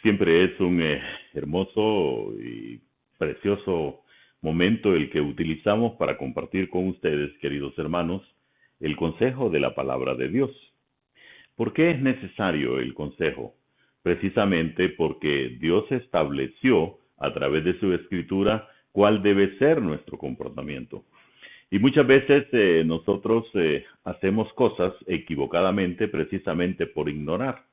Siempre es un hermoso y precioso momento el que utilizamos para compartir con ustedes, queridos hermanos, el consejo de la palabra de Dios. ¿Por qué es necesario el consejo? Precisamente porque Dios estableció a través de su escritura cuál debe ser nuestro comportamiento. Y muchas veces nosotros hacemos cosas equivocadamente precisamente por ignorar.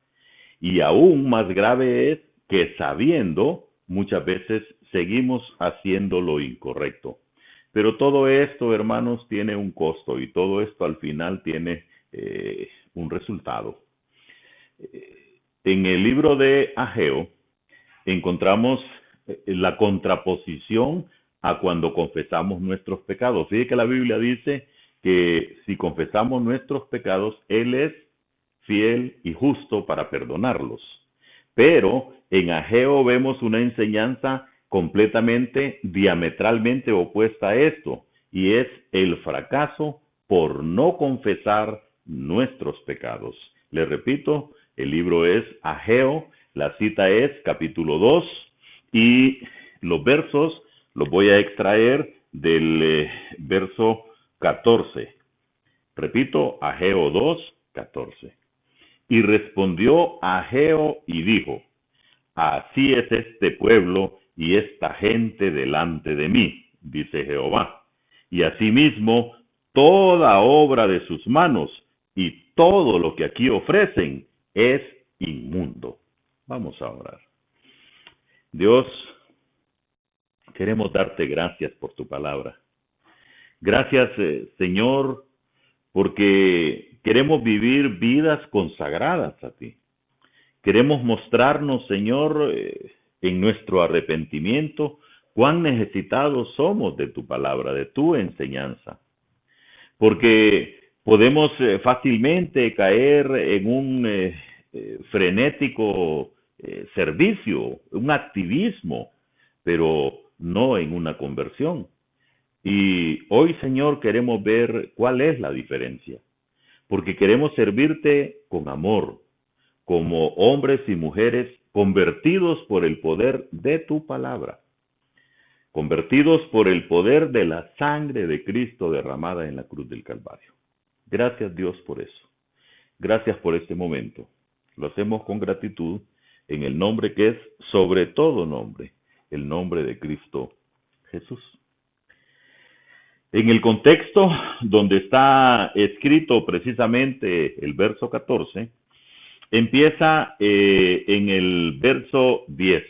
Y aún más grave es que sabiendo, muchas veces seguimos haciendo lo incorrecto. Pero todo esto, hermanos, tiene un costo y todo esto al final tiene un resultado. En el libro de Ageo encontramos la contraposición a cuando confesamos nuestros pecados. Fíjate que la Biblia dice que si confesamos nuestros pecados, Él es fiel y justo para perdonarlos. Pero en Ageo vemos una enseñanza completamente, diametralmente opuesta a esto, y es el fracaso por no confesar nuestros pecados. Les repito, el libro es Ageo, la cita es capítulo 2, y los versos los voy a extraer del verso 14. Repito, Ageo 2, 14. Y respondió Ageo y dijo: así es este pueblo y esta gente delante de mí, dice Jehová. Y asimismo toda obra de sus manos y todo lo que aquí ofrecen es inmundo. Vamos a orar. Dios, queremos darte gracias por tu palabra. Gracias, Señor, porque queremos vivir vidas consagradas a ti. Queremos mostrarnos, Señor, en nuestro arrepentimiento, cuán necesitados somos de tu palabra, de tu enseñanza. Porque podemos fácilmente caer en un frenético servicio, un activismo, pero no en una conversión. Y hoy, Señor, queremos ver cuál es la diferencia, porque queremos servirte con amor, como hombres y mujeres convertidos por el poder de tu palabra, convertidos por el poder de la sangre de Cristo derramada en la cruz del Calvario. Gracias, Dios, por eso. Gracias por este momento. Lo hacemos con gratitud en el nombre que es sobre todo nombre, el nombre de Cristo Jesús. En el contexto donde está escrito precisamente el verso 14, empieza en el verso 10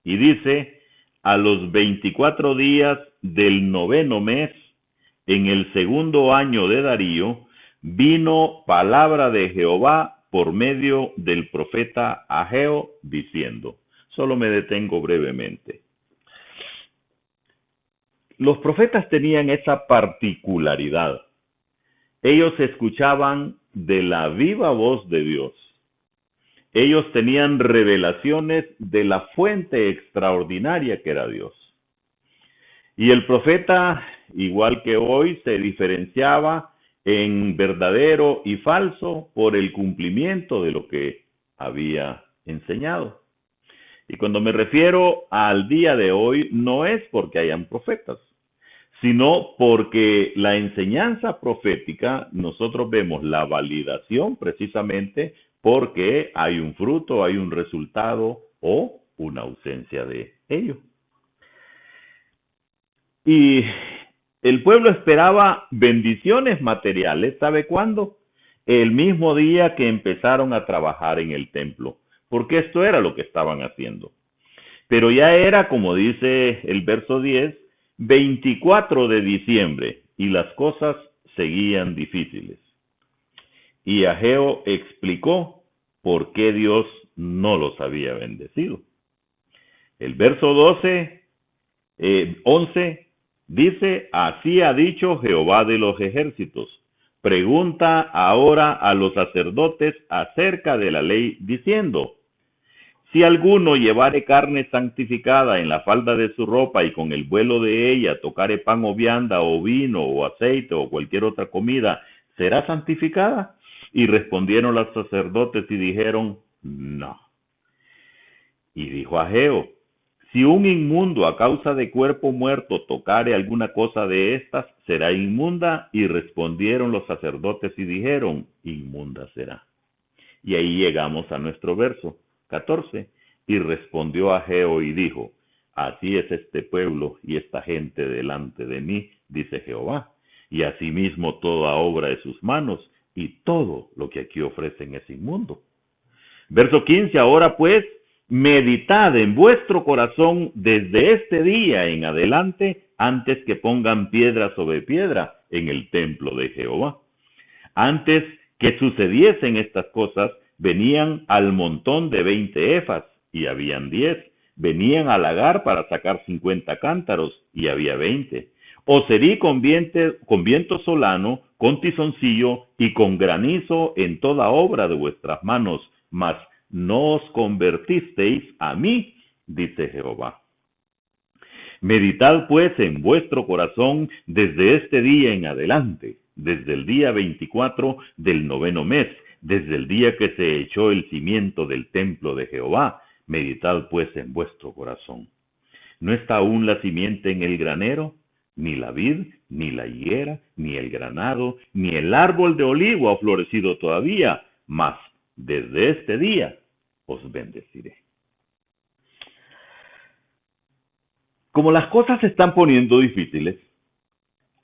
y dice: a los 24 días del 9º mes, en el 2º año de Darío, vino palabra de Jehová por medio del profeta Ageo, diciendo. Solo me detengo brevemente. Los profetas tenían esa particularidad. Ellos escuchaban de la viva voz de Dios. Ellos tenían revelaciones de la fuente extraordinaria que era Dios. Y el profeta, igual que hoy, se diferenciaba en verdadero y falso por el cumplimiento de lo que había enseñado. Y cuando me refiero al día de hoy, no es porque hayan profetas, sino porque la enseñanza profética, nosotros vemos la validación precisamente porque hay un fruto, hay un resultado o una ausencia de ello. Y el pueblo esperaba bendiciones materiales, ¿sabe cuándo? El mismo día que empezaron a trabajar en el templo, porque esto era lo que estaban haciendo. Pero ya era, como dice el verso 10, 24 de diciembre y las cosas seguían difíciles. Y Ageo explicó por qué Dios no los había bendecido. El verso 11 dice: así ha dicho Jehová de los ejércitos. Pregunta ahora a los sacerdotes acerca de la ley, diciendo: si alguno llevare carne santificada en la falda de su ropa y con el vuelo de ella tocare pan o vianda o vino o aceite o cualquier otra comida, ¿será santificada? Y respondieron los sacerdotes y dijeron: no. Y dijo Ageo: si un inmundo a causa de cuerpo muerto tocare alguna cosa de estas, será inmunda. Y respondieron los sacerdotes y dijeron: inmunda será. Y ahí llegamos a nuestro verso 14. Y respondió Ageo y dijo: así es este pueblo y esta gente delante de mí, dice Jehová, y asimismo toda obra de sus manos, y todo lo que aquí ofrecen es inmundo. Verso 15. Ahora pues, meditad en vuestro corazón desde este día en adelante, antes que pongan piedra sobre piedra en el templo de Jehová. Antes que sucediesen estas cosas, venían al montón de 20 efas, y habían 10. Venían al lagar para sacar 50 cántaros, y había 20. Os herí con viento solano, con tizoncillo y con granizo en toda obra de vuestras manos, mas no os convertisteis a mí, dice Jehová. Meditad pues en vuestro corazón desde este día en adelante, desde el día 24 del 9º mes, desde el día que se echó el cimiento del templo de Jehová. Meditad pues en vuestro corazón. ¿No está aún la simiente en el granero? Ni la vid, ni la higuera, ni el granado, ni el árbol de olivo ha florecido todavía, mas desde este día os bendeciré. Como las cosas se están poniendo difíciles,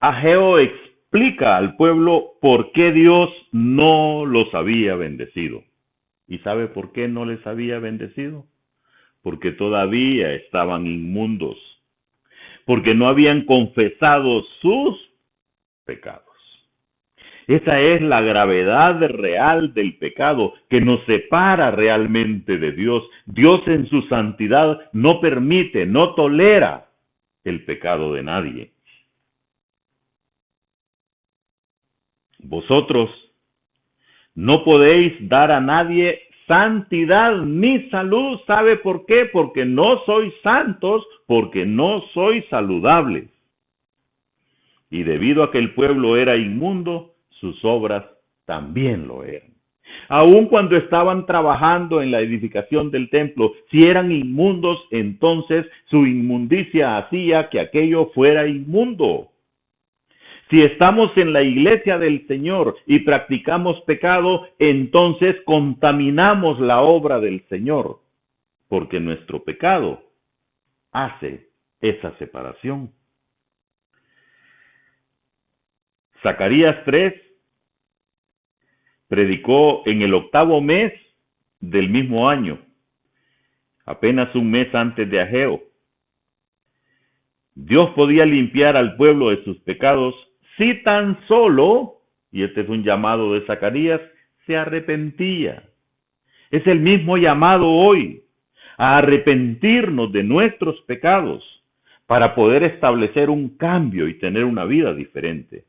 Ageo explica al pueblo por qué Dios no los había bendecido. ¿Y sabe por qué no les había bendecido? Porque todavía estaban inmundos, porque no habían confesado sus pecados. Esa es la gravedad real del pecado que nos separa realmente de Dios. Dios en su santidad no permite, no tolera el pecado de nadie. Vosotros no podéis dar a nadie santidad ni salud. ¿Sabe por qué? Porque no sois santos, porque no sois saludables. Y debido a que el pueblo era inmundo, sus obras también lo eran. Aun cuando estaban trabajando en la edificación del templo, si eran inmundos, entonces su inmundicia hacía que aquello fuera inmundo. Si estamos en la iglesia del Señor y practicamos pecado, entonces contaminamos la obra del Señor, porque nuestro pecado hace esa separación. Zacarías 3 predicó en el 8º mes del mismo año, apenas un mes antes de Ageo. Dios podía limpiar al pueblo de sus pecados si tan solo, y este es un llamado de Zacarías, se arrepentía. Es el mismo llamado hoy, a arrepentirnos de nuestros pecados para poder establecer un cambio y tener una vida diferente.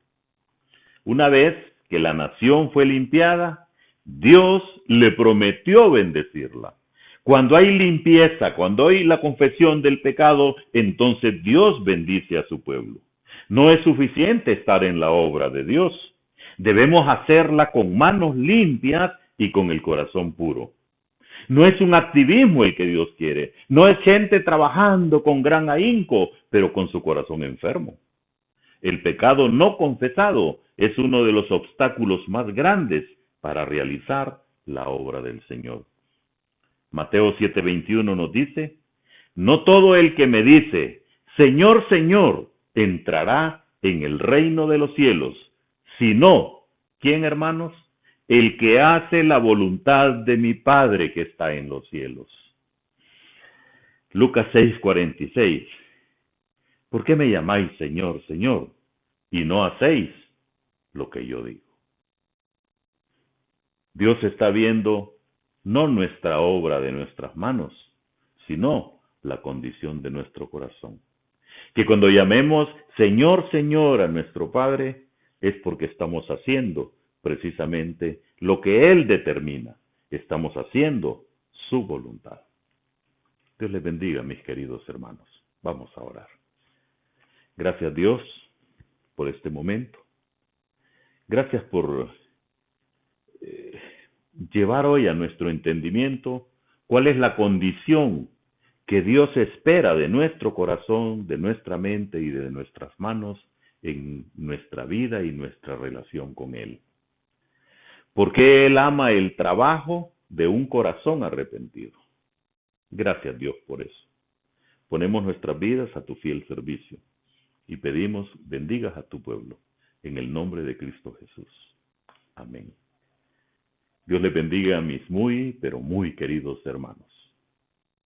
Una vez que la nación fue limpiada, Dios le prometió bendecirla. Cuando hay limpieza, cuando hay la confesión del pecado, entonces Dios bendice a su pueblo. No es suficiente estar en la obra de Dios. Debemos hacerla con manos limpias y con el corazón puro. No es un activismo el que Dios quiere. No es gente trabajando con gran ahínco, pero con su corazón enfermo. El pecado no confesado es uno de los obstáculos más grandes para realizar la obra del Señor. Mateo 7:21 nos dice: no todo el que me dice, Señor, Señor, entrará en el reino de los cielos, sino, ¿quién, hermanos? El que hace la voluntad de mi Padre que está en los cielos. Lucas 6:46. ¿Por qué me llamáis Señor, Señor, y no hacéis lo que yo digo? Dios está viendo no nuestra obra de nuestras manos, sino la condición de nuestro corazón. Que cuando llamemos Señor, Señor a nuestro Padre, es porque estamos haciendo precisamente lo que Él determina. Estamos haciendo su voluntad. Dios les bendiga, mis queridos hermanos. Vamos a orar. Gracias, Dios, por este momento. Gracias por llevar hoy a nuestro entendimiento ¿Cuál es la condición que Dios espera de nuestro corazón, de nuestra mente y de nuestras manos en nuestra vida y nuestra relación con Él? Porque Él ama el trabajo de un corazón arrepentido. Gracias, Dios, por eso. Ponemos nuestras vidas a tu fiel servicio y pedimos bendigas a tu pueblo en el nombre de Cristo Jesús. Amén. Dios les bendiga a mis muy, pero muy queridos hermanos.